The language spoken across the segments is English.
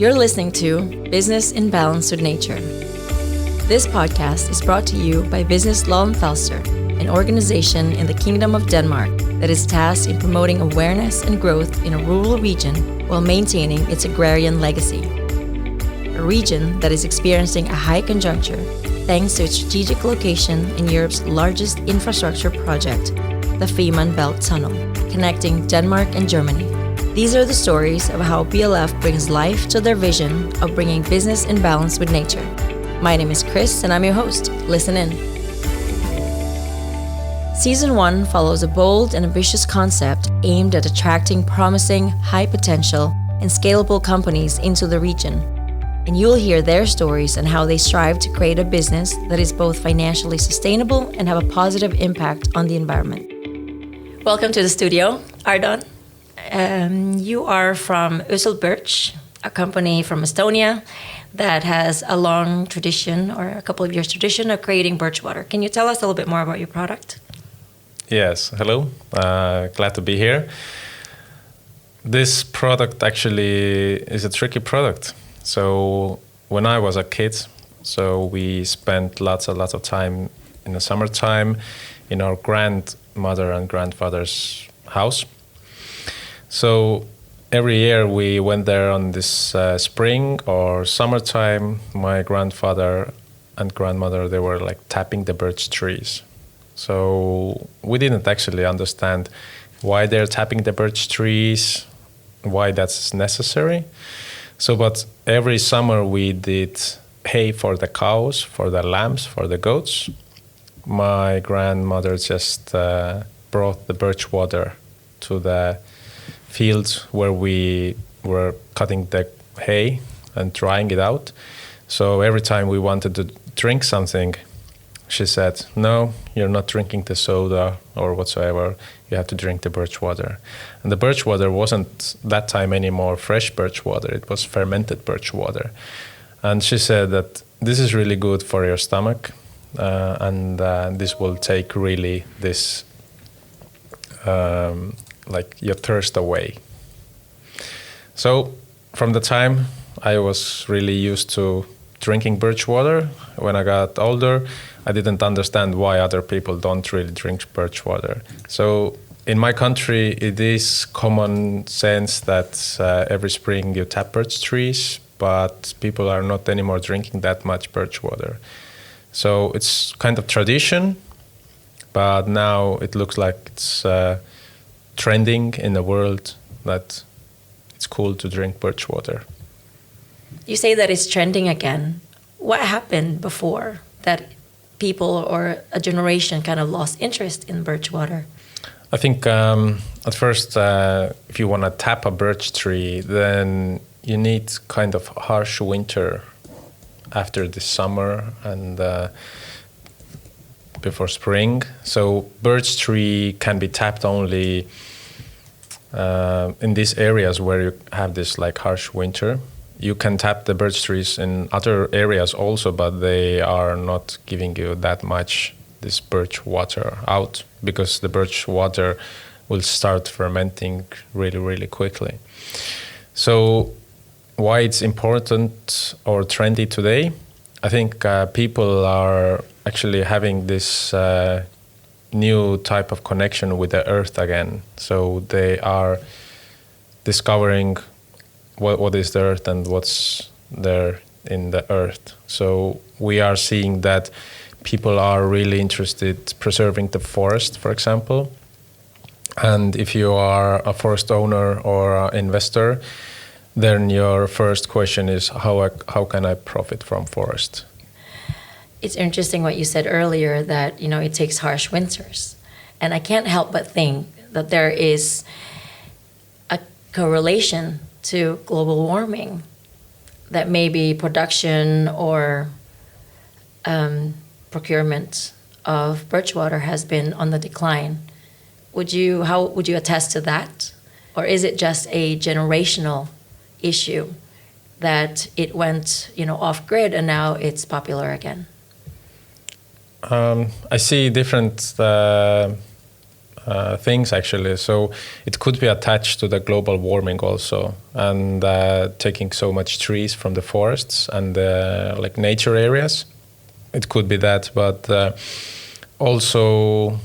You're listening to Business in Balance with Nature. This podcast is brought to you by Business Lolland Falster, an organization in the Kingdom of Denmark that is tasked in promoting awareness and growth in a rural region while maintaining its agrarian legacy. A region that is experiencing a high conjuncture thanks to its strategic location in Europe's largest infrastructure project, the Fehmarn Belt Tunnel, connecting Denmark and Germany. These are the stories of how BLF brings life to their vision of bringing business in balance with nature. My name is Chris and I'm your host. Listen in. Season 1 follows a bold and ambitious concept aimed at attracting promising, high potential, and scalable companies into the region. And you'll hear their stories and how they strive to create a business that is both financially sustainable and have a positive impact on the environment. Welcome to the studio, Ardom. You are from Öselbirch, a company from Estonia that has a long tradition, or a couple of years tradition, of creating birch water. Can you tell us a little bit more about your product? Yes, hello. Glad to be here. This product actually is a tricky product. So when I was a kid, we spent lots of time in the summertime in our grandmother and grandfather's house. So every year we went there on this spring or summertime. My grandfather and grandmother, they were like tapping the birch trees. So we didn't actually understand why they're tapping the birch trees, why that's necessary. But every summer we did hay for the cows, for the lambs, for the goats. My grandmother just brought the birch water to the fields where we were cutting the hay and drying it out. So every time we wanted to drink something, she said, no, you're not drinking the soda or whatsoever. You have to drink the birch water. And the birch water wasn't that time anymore fresh birch water. It was fermented birch water. And she said that this is really good for your stomach. And this will take really this, your thirst away. So from the time I was really used to drinking birch water, when I got older, I didn't understand why other people don't really drink birch water. So in my country, it is common sense that every spring you tap birch trees, but people are not anymore drinking that much birch water. So it's kind of tradition, but now it looks like it's trending in the world that it's cool to drink birch water. You say that it's trending again. What happened before that people or a generation kind of lost interest in birch water? I think at first, if you want to tap a birch tree, then you need kind of harsh winter after the summer and before spring. So birch tree can be tapped only in these areas where you have this like harsh winter. You can tap the birch trees in other areas also, but they are not giving you that much this birch water out because the birch water will start fermenting really quickly. So why it's important or trendy today? I think people are actually having this new type of connection with the earth again. So they are discovering what is the earth and what's there in the earth. So we are seeing that people are really interested preserving the forest, for example. And if you are a forest owner or an investor, then your first question is how can I profit from forest? It's interesting what you said earlier that, it takes harsh winters. And I can't help but think that there is a correlation to global warming, that maybe production or procurement of birch water has been on the decline. How would you attest to that? Or is it just a generational issue that it went, off grid and now it's popular again? I see different things actually. So it could be attached to the global warming also, and taking so much trees from the forests and like nature areas. It could be that, but also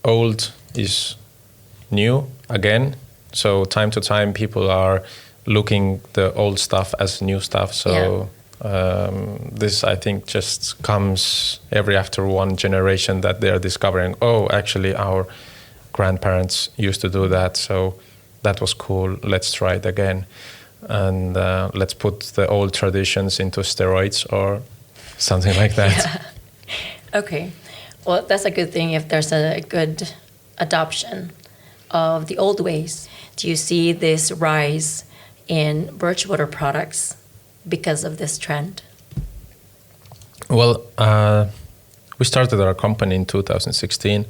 old is new again. So time to time people are looking the old stuff as new stuff. So this, I think, just comes every after one generation that they are discovering, oh, actually our grandparents used to do that. So that was cool. Let's try it again. And let's put the old traditions into steroids or something like that. Yeah. Okay. Well, that's a good thing if there's a good adoption of the old ways. Do you see this rise in birch water products because of this trend? Well, we started our company in 2016,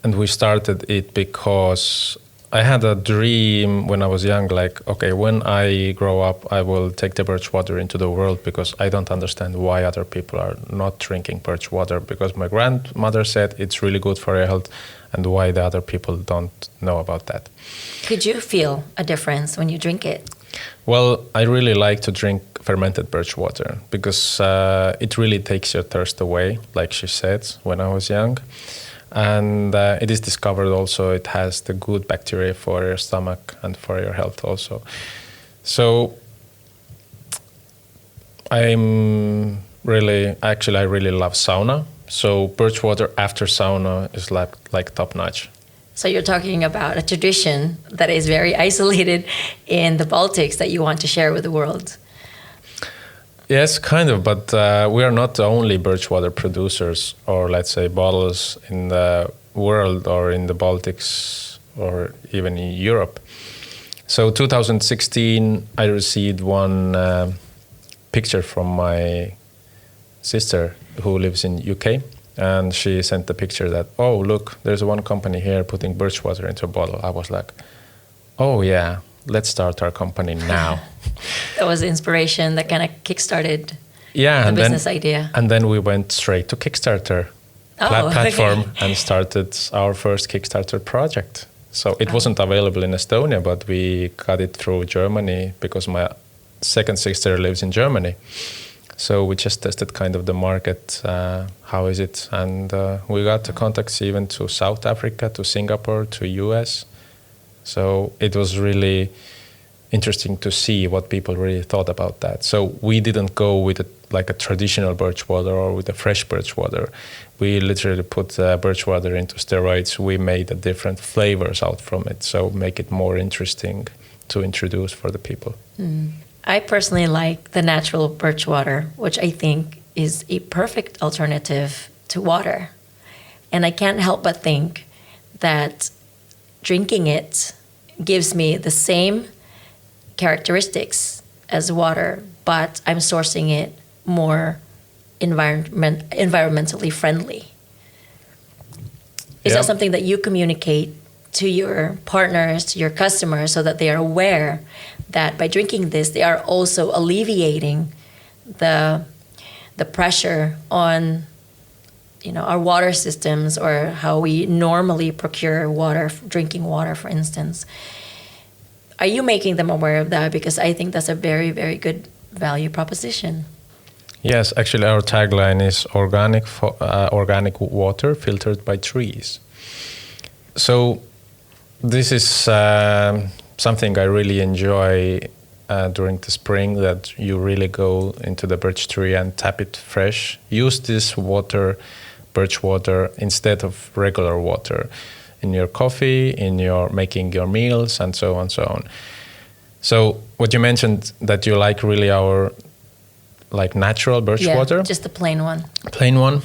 and we started it because I had a dream when I was young, like, okay, when I grow up, I will take the birch water into the world, because I don't understand why other people are not drinking birch water, because my grandmother said it's really good for your health, and why the other people don't know about that. Could you feel a difference when you drink it? Well, I really like to drink fermented birch water because it really takes your thirst away, like she said, when I was young. And it is discovered also it has the good bacteria for your stomach and for your health also. So I really love sauna. So birch water after sauna is like top notch. So you're talking about a tradition that is very isolated in the Baltics that you want to share with the world. Yes, kind of, but we are not the only birch water producers, or let's say bottles in the world or in the Baltics or even in Europe. So 2016, I received one picture from my sister who lives in UK, and she sent the picture that, oh, look, there's one company here putting birch water into a bottle. I was like, oh yeah, let's start our company now. That was the inspiration that kind of kickstarted the business idea. And then we went straight to Kickstarter platform and started our first Kickstarter project. So it wasn't available in Estonia, but we got it through Germany because my second sister lives in Germany. So we just tested kind of the market, how is it? And we got the contacts even to South Africa, to Singapore, to US. So it was really interesting to see what people really thought about that. So we didn't go with a traditional birch water or with a fresh birch water. We literally put birch water into steroids. We made the different flavors out from it, so make it more interesting to introduce for the people. I personally like the natural birch water, which I think is a perfect alternative to water. And I can't help but think that drinking it gives me the same characteristics as water, but I'm sourcing it more environmentally friendly. Is that something that you communicate to your partners, to your customers, so that they are aware that by drinking this, they are also alleviating the pressure on our water systems, or how we normally procure water, drinking water, for instance? Are you making them aware of that? Because I think that's a very, very good value proposition. Yes, actually our tagline is organic water filtered by trees. So this is something I really enjoy during the spring, that you really go into the birch tree and tap it fresh. Use this water, birch water, instead of regular water in your coffee, in your making your meals, and so on, so on. So what you mentioned, that you like really our natural birch water? Just the plain one. Plain one.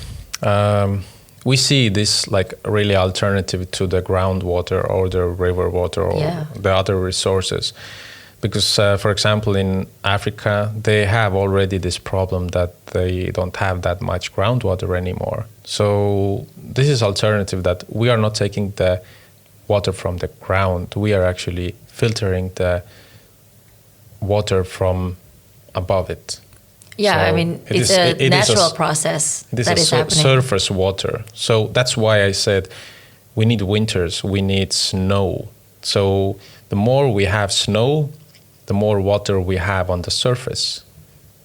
We see this really alternative to the groundwater or the river water or the other resources. Because, for example, in Africa, they have already this problem that they don't have that much groundwater anymore. So this is alternative, that we are not taking the water from the ground. We are actually filtering the water from above it. Yeah, so I mean, it's a natural process that is happening. Surface water. So that's why I said we need winters, we need snow. So the more we have snow, the more water we have on the surface,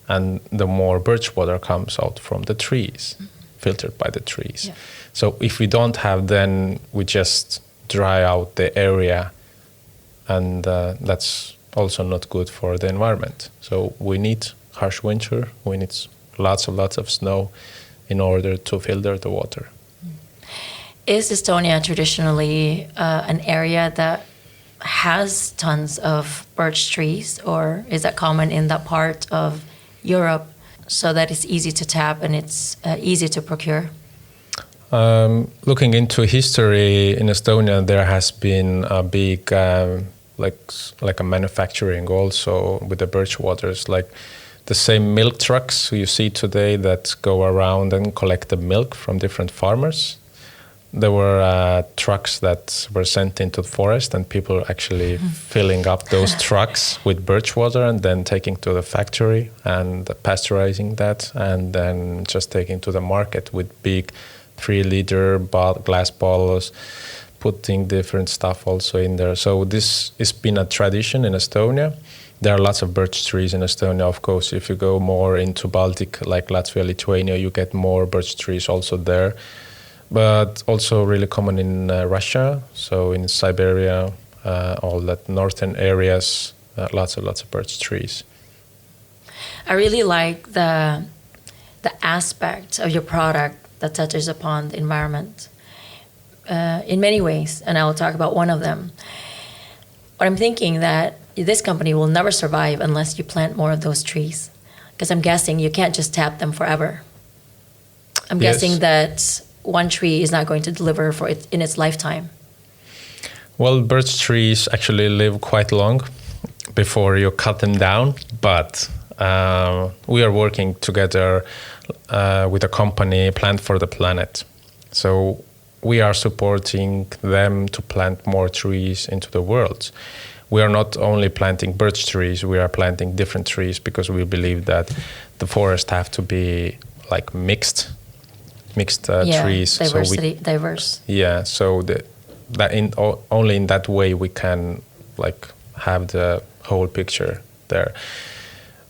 and the more birch water comes out from the trees, filtered by the trees. Yeah. So if we don't have, then we just dry out the area, and that's also not good for the environment. So we need harsh winter, we need lots of snow in order to filter the water. Is Estonia traditionally an area that has tons of birch trees, or is that common in that part of Europe so that it's easy to tap and it's easy to procure? Looking into history in Estonia, there has been a big like a manufacturing also with the birch waters, like the same milk trucks you see today that go around and collect the milk from different farmers. There were trucks that were sent into the forest, and people actually filling up those trucks with birch water and then taking to the factory and pasteurizing that, and then just taking to the market with big 3-liter glass bottles, putting different stuff also in there. So this has been a tradition in Estonia. There are lots of birch trees in Estonia. Of course, if you go more into Baltic, like Latvia, Lithuania, you get more birch trees also there. But also really common in Russia, so in Siberia, all that northern areas, lots of birch trees. I really like the aspect of your product that touches upon the environment in many ways, and I will talk about one of them. But I'm thinking that this company will never survive unless you plant more of those trees, because I'm guessing you can't just tap them forever. I'm guessing that one tree is not going to deliver for it in its lifetime. Well, birch trees actually live quite long before you cut them down, but we are working together with a company, Plant for the Planet. So we are supporting them to plant more trees into the world. We are not only planting birch trees, we are planting different trees because we believe that the forest have to be like mixed trees. Diversity, diverse. Yeah, so only in that way we can like have the whole picture there.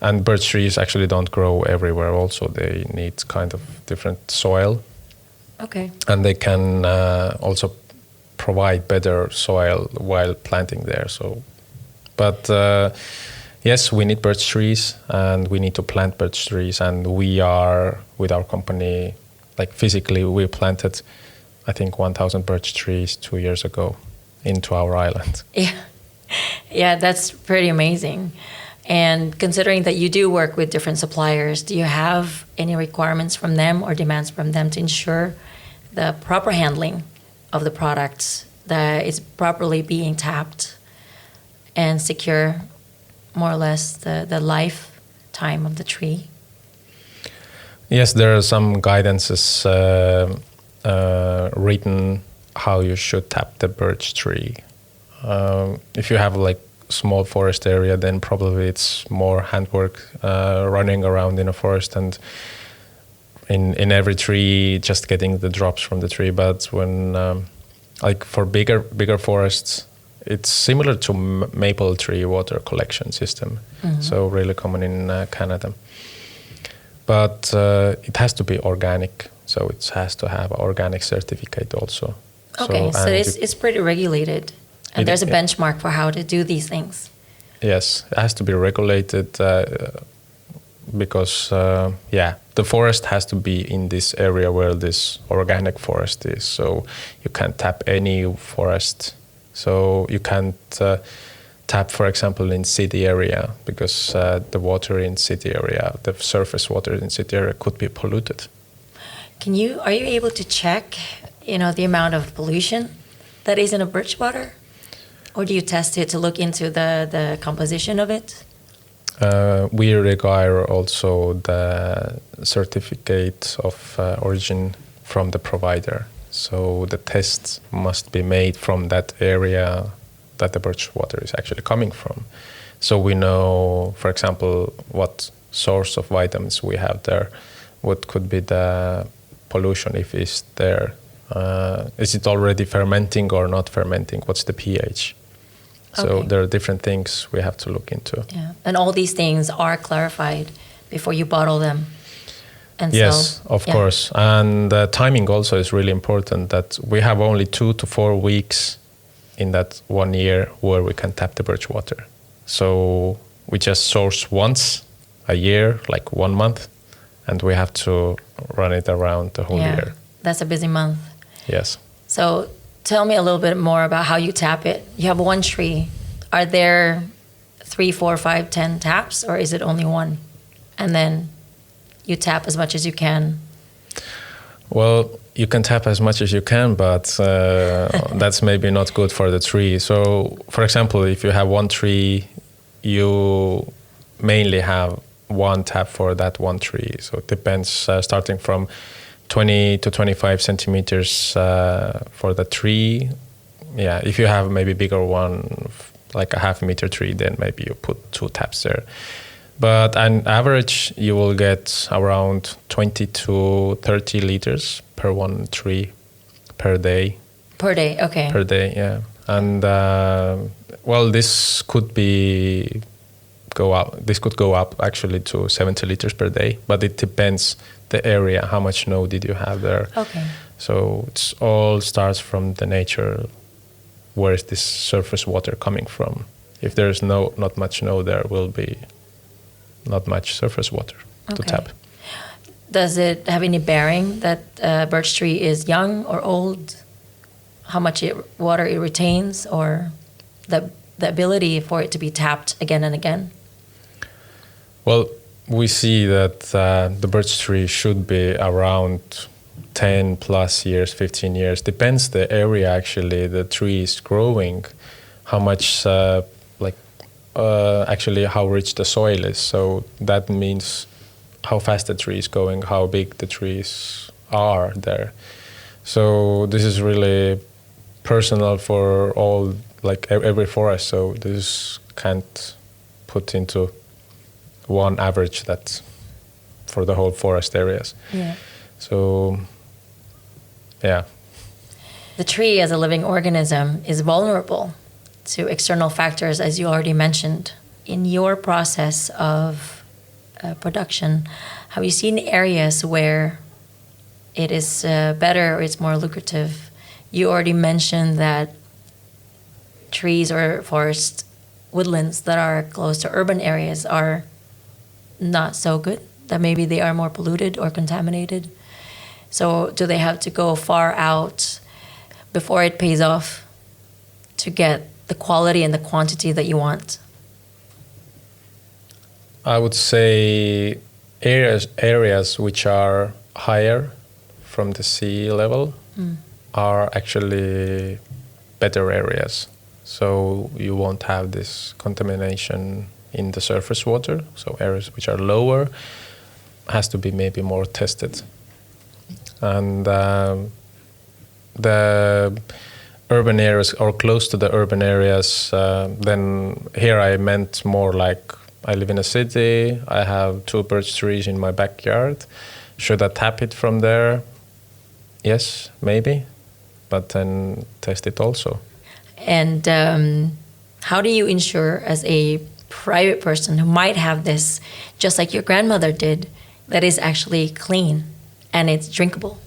And birch trees actually don't grow everywhere. Also, they need kind of different soil. Okay. And they can also provide better soil while planting there. So, but yes, we need birch trees, and we need to plant birch trees. And we are with our company. Like physically, we planted, I think, 1,000 birch trees 2 years ago into our island. Yeah, that's pretty amazing. And considering that you do work with different suppliers, do you have any requirements from them or demands from them to ensure the proper handling of the products, that it's properly being tapped and secure more or less the lifetime of the tree? Yes, there are some guidances written how you should tap the birch tree. If you have like small forest area, then probably it's more handwork running around in a forest and in every tree just getting the drops from the tree. But when like for bigger forests, it's similar to maple tree water collection system. Mm-hmm. So really common in Canada. But it has to be organic, so it has to have an organic certificate also. Okay, so it's pretty regulated, and there's a benchmark for how to do these things. Yes, it has to be regulated because, the forest has to be in this area where this organic forest is. So you can't tap any forest. So you can't tap, for example, in city area, because the water in city area, the surface water in city area could be polluted. Are you able to check, the amount of pollution that is in a birch water? Or do you test it to look into the composition of it? We require also the certificate of origin from the provider. So the tests must be made from that area that the birch water is actually coming from. So we know, for example, what source of vitamins we have there, what could be the pollution if it's there. Is it already fermenting or not fermenting? What's the pH? So there are different things we have to look into. Yeah, and all these things are clarified before you bottle them. And yes, of course. And timing also is really important, that we have only 2 to 4 weeks in that 1 year where we can tap the birch water. So we just source once a year, like 1 month, and we have to run it around the whole year. That's a busy month. Yes. So tell me a little bit more about how you tap it. You have one tree. Are there 3, 4, 5, 10 taps, or is it only one? And then you tap as much as you can? Well, you can tap as much as you can, but that's maybe not good for the tree. So, for example, if you have one tree, you mainly have one tap for that one tree. So it depends, starting from 20 to 25 centimeters for the tree. Yeah, if you have maybe bigger one, like a half-meter tree, then maybe you put 2 taps there. But on average, you will get around 20 to 30 liters per one tree per day. Per day, okay. Per day, yeah. And well, this could go up actually to 70 liters per day, but it depends the area, how much snow did you have there. Okay. So it all starts from the nature. Where is this surface water coming from? If there's not much snow, there will be not much surface water to tap. Does it have any bearing that a birch tree is young or old? How much water it retains, or the ability for it to be tapped again and again? Well, we see that the birch tree should be around 10 plus years, 15 years. Depends the area actually the tree is growing, how much actually how rich the soil is. So that means how fast the tree is going, how big the trees are there. So this is really personal for all, like every forest. So this can't put into one average that for the whole forest areas. Yeah. So, yeah. The tree as a living organism is vulnerable to external factors, as you already mentioned. In your process of production, have you seen areas where it is better or it's more lucrative? You already mentioned that trees or forest woodlands that are close to urban areas are not so good, that maybe they are more polluted or contaminated. So do they have to go far out before it pays off to get the quality and the quantity that you want? I would say areas which are higher from the sea level are actually better areas. So you won't have this contamination in the surface water. So areas which are lower has to be maybe more tested. And the urban areas or close to the urban areas, then here I meant more like I live in a city, I have 2 birch trees in my backyard. Should I tap it from there? Yes, maybe, but then test it also. And how do you ensure, as a private person who might have this, just like your grandmother did, that is actually clean and it's drinkable?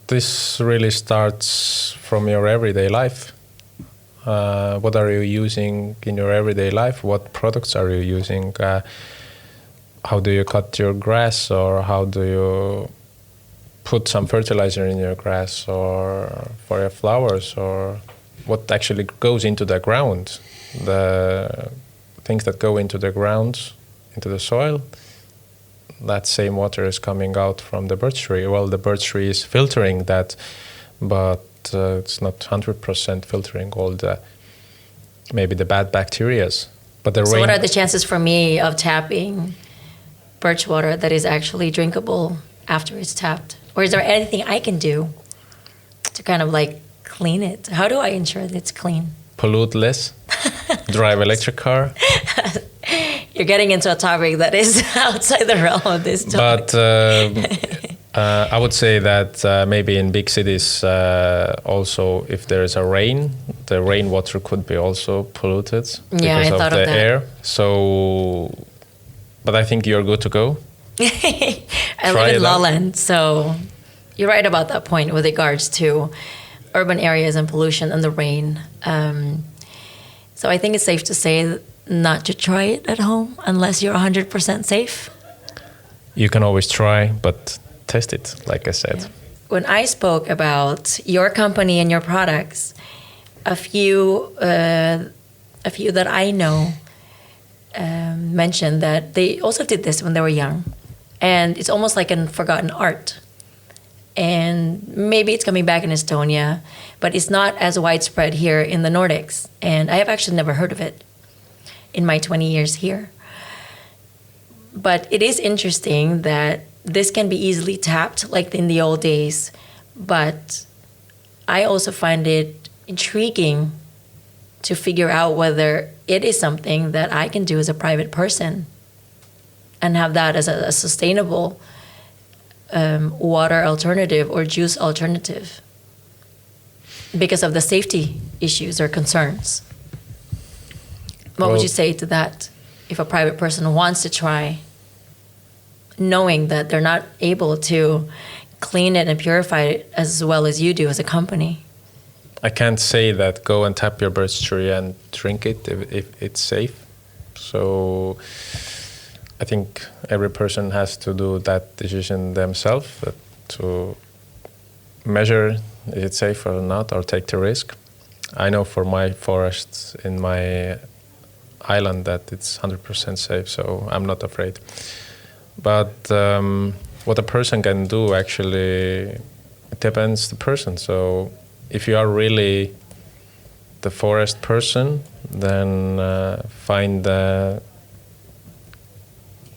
This really starts from your everyday life. What are you using in your everyday life? What products are you using? How do you cut your grass, or how do you put some fertilizer in your grass or for your flowers, or what actually goes into the ground? The things that go into the ground, into the soil, that same water is coming out from the birch tree. Well, the birch tree is filtering that, but it's not 100% filtering all the, maybe the bad bacterias. But so what are the chances for me of tapping birch water that is actually drinkable after it's tapped? Or is there anything I can do to kind of like clean it? How do I ensure that it's clean? Pollute less, drive electric car. You're getting into a topic that is outside the realm of this topic. But I would say that maybe in big cities also, if there is a rain, the rainwater could be also polluted because of the air. So, but I think you're good to go. I live in lowland, so you're right about that point with regards to urban areas and pollution and the rain. So I think it's safe to say not to try it at home unless you're 100% safe. You can always try, but test it, like I said. Yeah. When I spoke about your company and your products, a few that I know mentioned that they also did this when they were young. And it's almost like a forgotten art. And maybe it's coming back in Estonia, but it's not as widespread here in the Nordics. And I have actually never heard of it in my 20 years here. But it is interesting that this can be easily tapped like in the old days. But I also find it intriguing to figure out whether it is something that I can do as a private person and have that as a sustainable water alternative or juice alternative because of the safety issues or concerns. What would you say to that if a private person wants to try, knowing that they're not able to clean it and purify it as well as you do as a company? I can't say that go and tap your birch tree and drink it if it's safe. So I think every person has to do that decision themselves to measure is it safe or not, or take the risk. I know for my forests in my island that it's 100% safe, so I'm not afraid. But what a person can do actually depends the person. So if you are really the forest person, then find the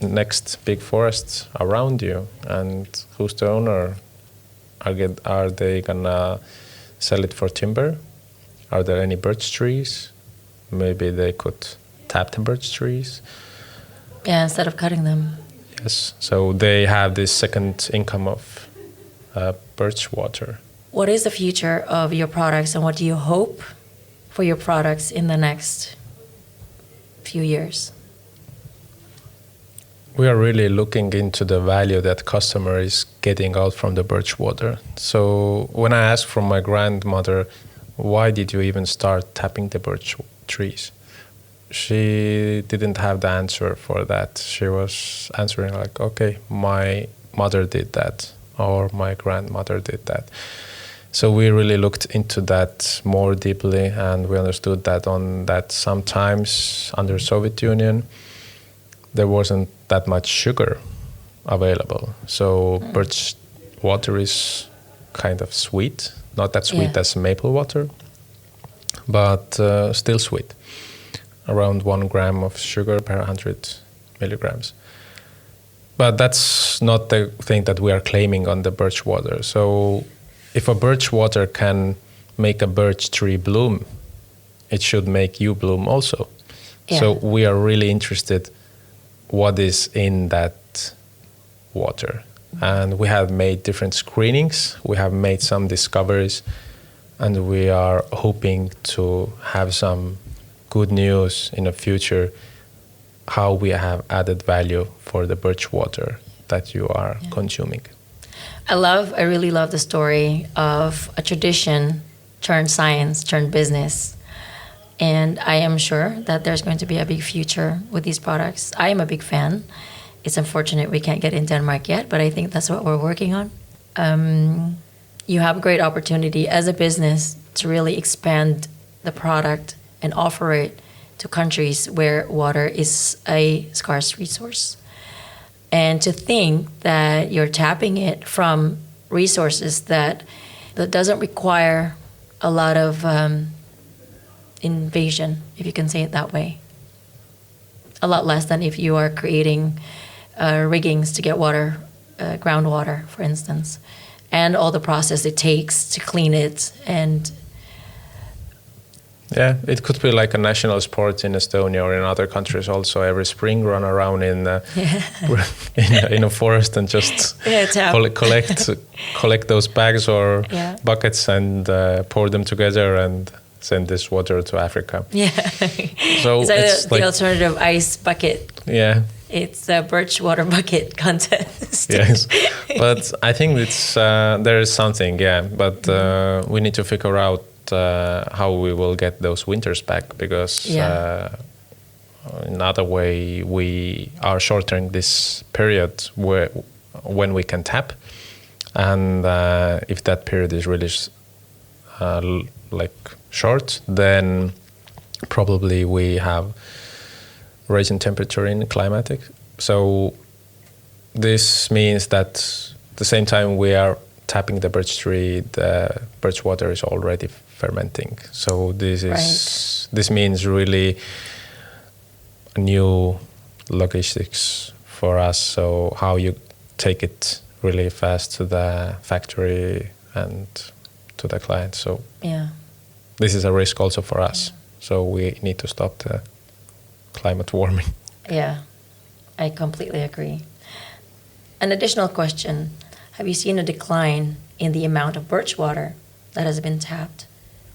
next big forests around you, and who's the owner? Are they gonna sell it for timber? Are there any birch trees? Maybe they could tap the birch trees. Yeah, instead of cutting them. Yes, so they have this second income of birch water. What is the future of your products, and what do you hope for your products in the next few years? We are really looking into the value that customer is getting out from the birch water. So when I asked from my grandmother, why did you even start tapping the birch trees? She didn't have the answer for that. She was answering like, okay, my mother did that, or my grandmother did that. So we really looked into that more deeply, and we understood that sometimes under Soviet Union, there wasn't that much sugar available. So birch water is kind of sweet, not that sweet as maple water, but still sweet. Around 1 gram of sugar per 100 milligrams. But that's not the thing that we are claiming on the birch water. So if a birch water can make a birch tree bloom, it should make you bloom also. Yeah. So we are really interested what is in that water. And we have made different screenings. We have made some discoveries, and we are hoping to have some good news in the future how we have added value for the birch water that you are consuming. I really love the story of a tradition turned science, turned business. And I am sure that there's going to be a big future with these products. I am a big fan. It's unfortunate we can't get in Denmark yet, but I think that's what we're working on. You have a great opportunity as a business to really expand the product and offer it to countries where water is a scarce resource. And to think that you're tapping it from resources that doesn't require a lot of invasion, if you can say it that way. A lot less than if you are creating riggings to get water, groundwater, for instance, and all the process it takes to clean it. And Yeah, it could be like a national sport in Estonia or in other countries also. Every spring run around in in a forest and just collect those bags or buckets and pour them together and send this water to Africa. Yeah. So it's the alternative ice bucket. Yeah. It's the birch water bucket contest. Yes, but I think it's there is something, but we need to figure out how we will get those winters back, because another way we are shortening this period when we can tap, and if that period is really short, then probably we have rise in temperature in climatic. So this means that at the same time we are tapping the birch tree, the birch water is already fermenting. So this means really new logistics for us. So how you take it really fast to the factory and to the client. So this is a risk also for us. So we need to stop the climate warming. Yeah, I completely agree. An additional question: have you seen a decline in the amount of birch water that has been tapped?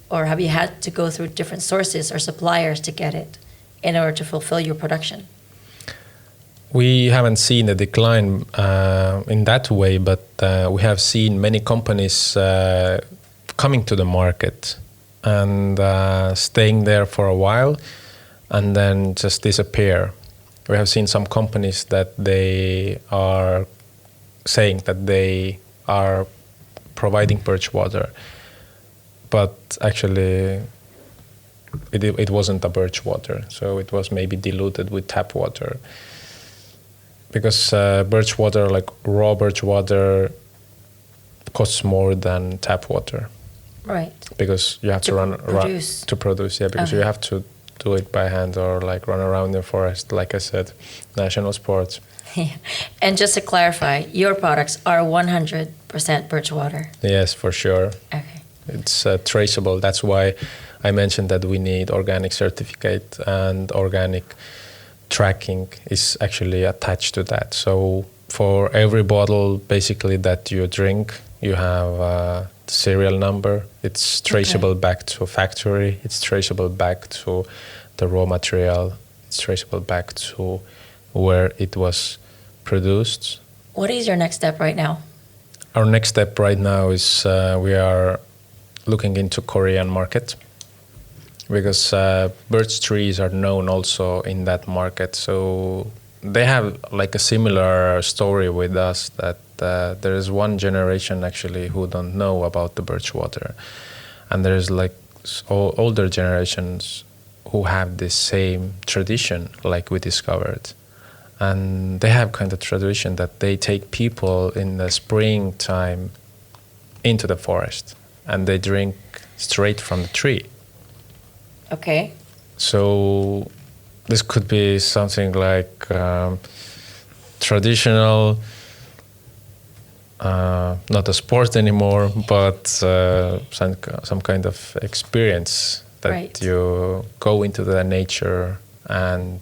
Or have you had to go through different sources or suppliers to get it in order to fulfill your production? We haven't seen a decline in that way, but we have seen many companies coming to the market and staying there for a while and then just disappear. We have seen some companies that they are saying that they are providing birch water, but actually it wasn't a birch water, so it was maybe diluted with tap water. Because birch water, like raw birch water, costs more than tap water. Right. Because you have to produce, because you have to do it by hand or like run around the forest, like I said, national sports. Yeah. And just to clarify, your products are 100% birch water? Yes, for sure. Okay. It's traceable. That's why I mentioned that we need organic certificate, and organic tracking is actually attached to that. So for every bottle basically that you drink, you have a serial number. It's traceable back to factory. It's traceable back to the raw material. It's traceable back to where it was produced. What is your next step right now? Our next step right now is we are looking into Korean market, because birch trees are known also in that market. So they have like a similar story with us, that there is one generation actually who don't know about the birch water. And there's like older generations who have the same tradition like we discovered. And they have kind of tradition that they take people in the springtime into the forest and they drink straight from the tree. Okay. So this could be something like traditional, not a sport anymore, but some kind of experience that you go into the nature and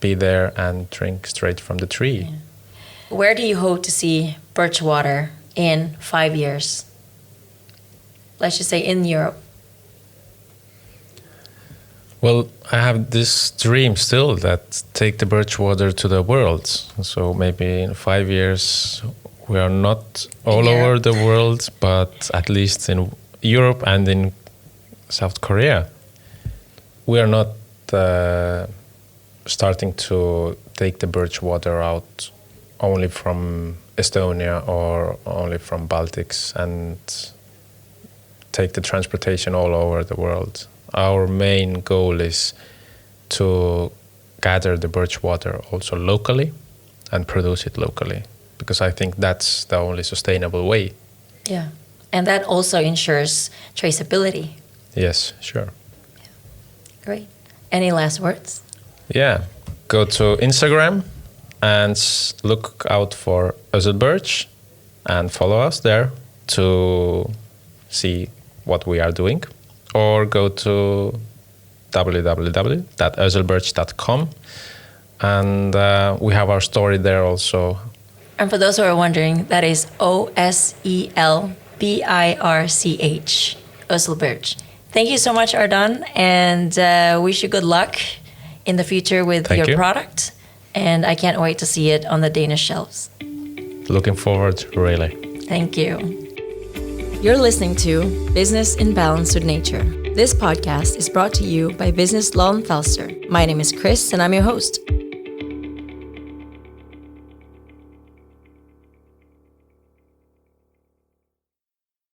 be there and drink straight from the tree. Yeah. Where do you hope to see birch water in 5 years? Let's just say in Europe. Well, I have this dream still that take the birch water to the world. So maybe in 5 years we are not all over the world, but at least in Europe and in South Korea. We are not starting to take the birch water out only from Estonia or only from Baltics and take the transportation all over the world. Our main goal is to gather the birch water also locally and produce it locally, because I think that's the only sustainable way. Yeah, and that also ensures traceability. Yes, sure. Yeah. Great. Any last words? Yeah, go to Instagram and look out for Öselbirch and follow us there to see what we are doing. or go to www.öselbirch.com, and we have our story there also. And for those who are wondering, that is Öselbirch, Öselbirch. Thank you so much, Ardom, and wish you good luck in the future with your product. And I can't wait to see it on the Danish shelves. Looking forward, really. Thank you. You're listening to Business in Balance with Nature. This podcast is brought to you by Business Lolland Falster. My name is Chris, and I'm your host.